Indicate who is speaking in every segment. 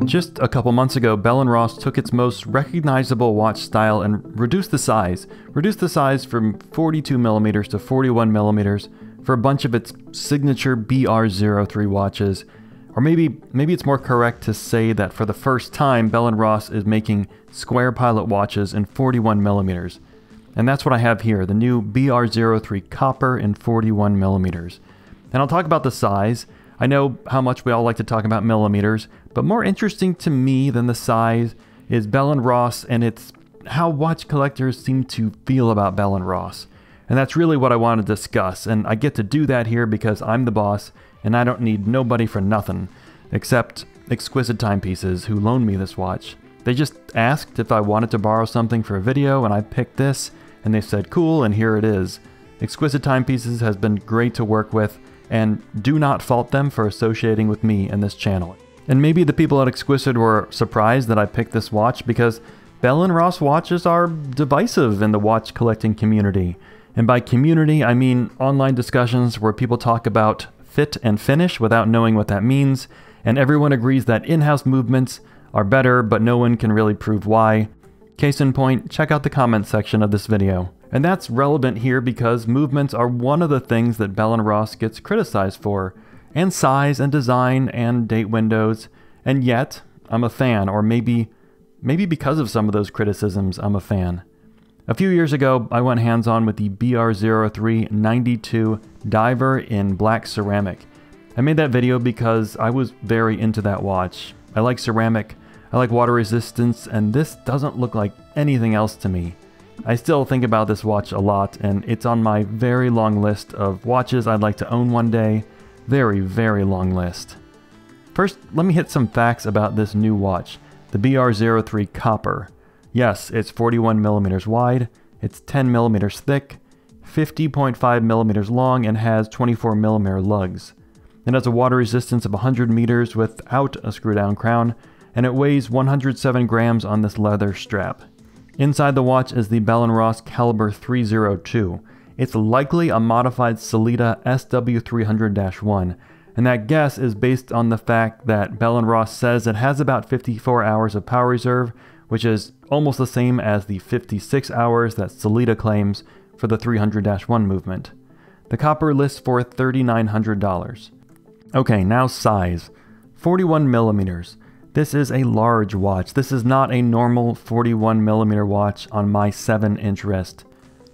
Speaker 1: Just a couple months ago, Bell & Ross took its most recognizable watch style and reduced the size. Reduced the size from 42mm to 41mm for a bunch of its signature BR03 watches. Or maybe it's more correct to say that for the first time, Bell & Ross is making square pilot watches in 41mm. And that's what I have here, the new BR03 Copper in 41mm. And I'll talk about the size. I know how much we all like to talk about millimeters, but more interesting to me than the size is Bell & Ross, and it's how watch collectors seem to feel about Bell & Ross. And that's really what I want to discuss, and I get to do that here because I'm the boss, and I don't need nobody for nothing, except Exquisite Timepieces, who loaned me this watch. They just asked if I wanted to borrow something for a video, and I picked this, and they said cool, and here it is. Exquisite Timepieces has been great to work with, and do not fault them for associating with me and this channel. And maybe the people at Exquisite were surprised that I picked this watch because Bell & Ross watches are divisive in the watch collecting community. And by community, I mean online discussions where people talk about fit and finish without knowing what that means, and everyone agrees that in-house movements are better, but no one can really prove why. Case in point, check out the comment section of this video. And that's relevant here because movements are one of the things that Bell & Ross gets criticized for, and size and design and date windows, and yet I'm a fan, or maybe because of some of those criticisms I'm a fan. A few years ago, I went hands-on with the BR03 92 Diver in black ceramic. I made that video because I was very into that watch. I like ceramic, I like water resistance, and this doesn't look like anything else to me. I still think about this watch a lot, and it's on my very long list of watches I'd like to own one day. Very, very long list. First, let me hit some facts about this new watch, the BR03 Copper. Yes, it's 41mm wide, it's 10mm thick, 50.5mm long, and has 24mm lugs. It has a water resistance of 100 meters without a screw-down crown, and it weighs 107 grams on this leather strap. Inside the watch is the Bell & Ross Caliber 302. It's likely a modified Sellita SW300-1, and that guess is based on the fact that Bell & Ross says it has about 54 hours of power reserve, which is almost the same as the 56 hours that Sellita claims for the 300-1 movement. The Copper lists for $3,900. Okay, now size. 41mm. This is a large watch. This is not a normal 41mm watch on my 7-inch wrist.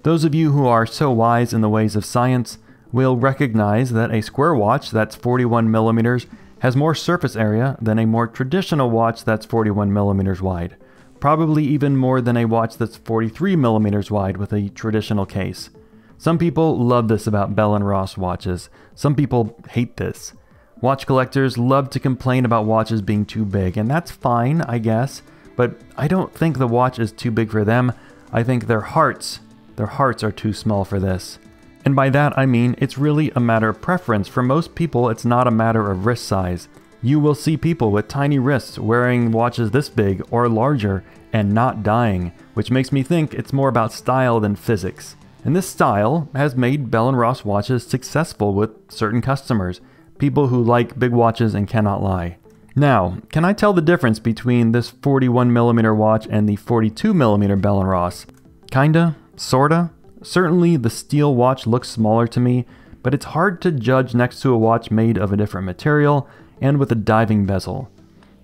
Speaker 1: Those of you who are so wise in the ways of science will recognize that a square watch that's 41mm has more surface area than a more traditional watch that's 41mm wide. Probably even more than a watch that's 43mm wide with a traditional case. Some people love this about Bell & Ross watches. Some people hate this. Watch collectors love to complain about watches being too big, and that's fine, I guess, but I don't think the watch is too big for them. I think their hearts are too small for this. And by that I mean it's really a matter of preference. For most people, it's not a matter of wrist size. You will see people with tiny wrists wearing watches this big or larger and not dying, which makes me think it's more about style than physics. And this style has made Bell & Ross watches successful with certain customers. People who like big watches and cannot lie. Now, can I tell the difference between this 41mm watch and the 42mm Bell & Ross? Kinda? Sorta? Certainly the steel watch looks smaller to me, but it's hard to judge next to a watch made of a different material and with a diving bezel.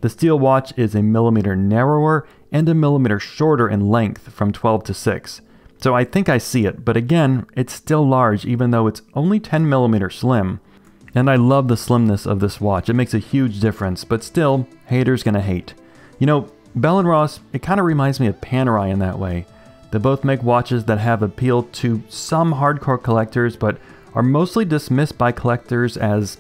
Speaker 1: The steel watch is a millimeter narrower and a millimeter shorter in length from 12 to 6. So I think I see it, but again, it's still large even though it's only 10mm slim. And I love the slimness of this watch. It makes a huge difference, but still, haters gonna hate. You know, Bell & Ross, it kind of reminds me of Panerai in that way. They both make watches that have appeal to some hardcore collectors, but are mostly dismissed by collectors as,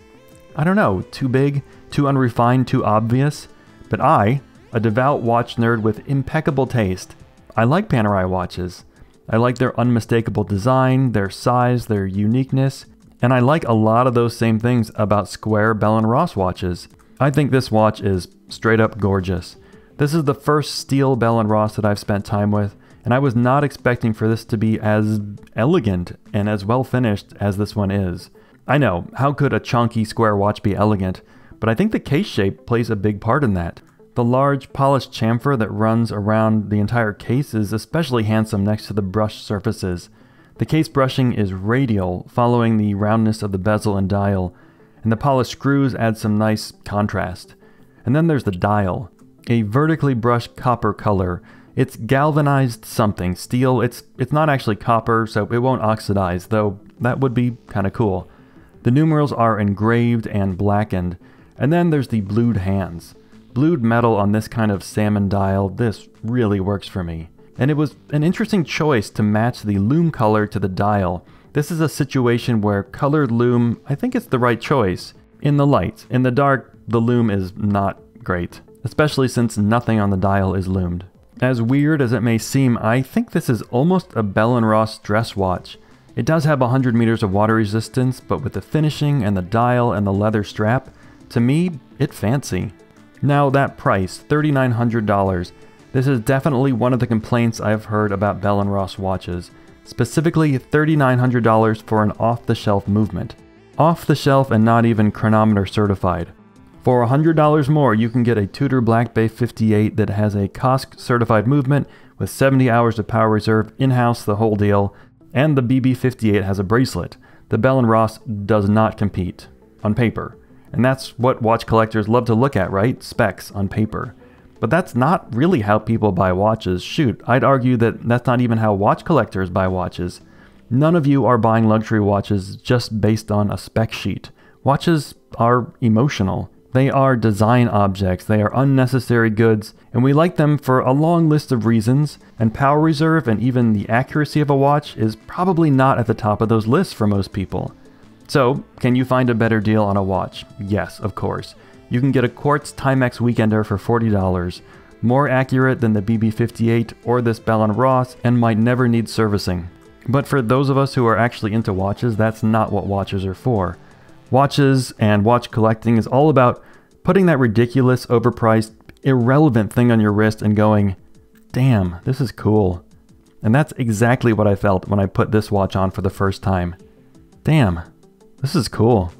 Speaker 1: I don't know, too big, too unrefined, too obvious. But I, a devout watch nerd with impeccable taste, I like Panerai watches. I like their unmistakable design, their size, their uniqueness. And I like a lot of those same things about square Bell & Ross watches. I think this watch is straight up gorgeous. This is the first steel Bell & Ross that I've spent time with, and I was not expecting for this to be as elegant and as well finished as this one is. I know, how could a chunky square watch be elegant? But I think the case shape plays a big part in that. The large polished chamfer that runs around the entire case is especially handsome next to the brushed surfaces. The case brushing is radial, following the roundness of the bezel and dial, and the polished screws add some nice contrast. And then there's the dial, a vertically brushed copper color. It's galvanized something, steel. It's not actually copper, so it won't oxidize, though that would be kind of cool. The numerals are engraved and blackened. And then there's the blued hands. Blued metal on this kind of salmon dial, this really works for me. And it was an interesting choice to match the lume color to the dial. This is a situation where colored lume, I think it's the right choice. In the light. In the dark, the lume is not great, especially since nothing on the dial is lumed. As weird as it may seem, I think this is almost a Bell & Ross dress watch. It does have 100 meters of water resistance, but with the finishing and the dial and the leather strap, to me, it's fancy. Now that price, $3,900, this is definitely one of the complaints I've heard about Bell & Ross watches. Specifically $3,900 for an off-the-shelf movement. Off-the-shelf and not even chronometer certified. For $100 more, you can get a Tudor Black Bay 58 that has a COSC certified movement with 70 hours of power reserve, in-house the whole deal, and the BB58 has a bracelet. The Bell & Ross does not compete, on paper. And that's what watch collectors love to look at, right? Specs on paper. But that's not really how people buy watches. Shoot, I'd argue that that's not even how watch collectors buy watches. None of you are buying luxury watches just based on a spec sheet. Watches are emotional. They are design objects, they are unnecessary goods, and we like them for a long list of reasons, and power reserve and even the accuracy of a watch is probably not at the top of those lists for most people. So, can you find a better deal on a watch? Yes, of course. You can get a Quartz Timex Weekender for $40, more accurate than the BB58 or this Bell & Ross, and might never need servicing. But for those of us who are actually into watches, that's not what watches are for. Watches and watch collecting is all about putting that ridiculous, overpriced, irrelevant thing on your wrist and going, damn, this is cool. And that's exactly what I felt when I put this watch on for the first time. Damn, this is cool.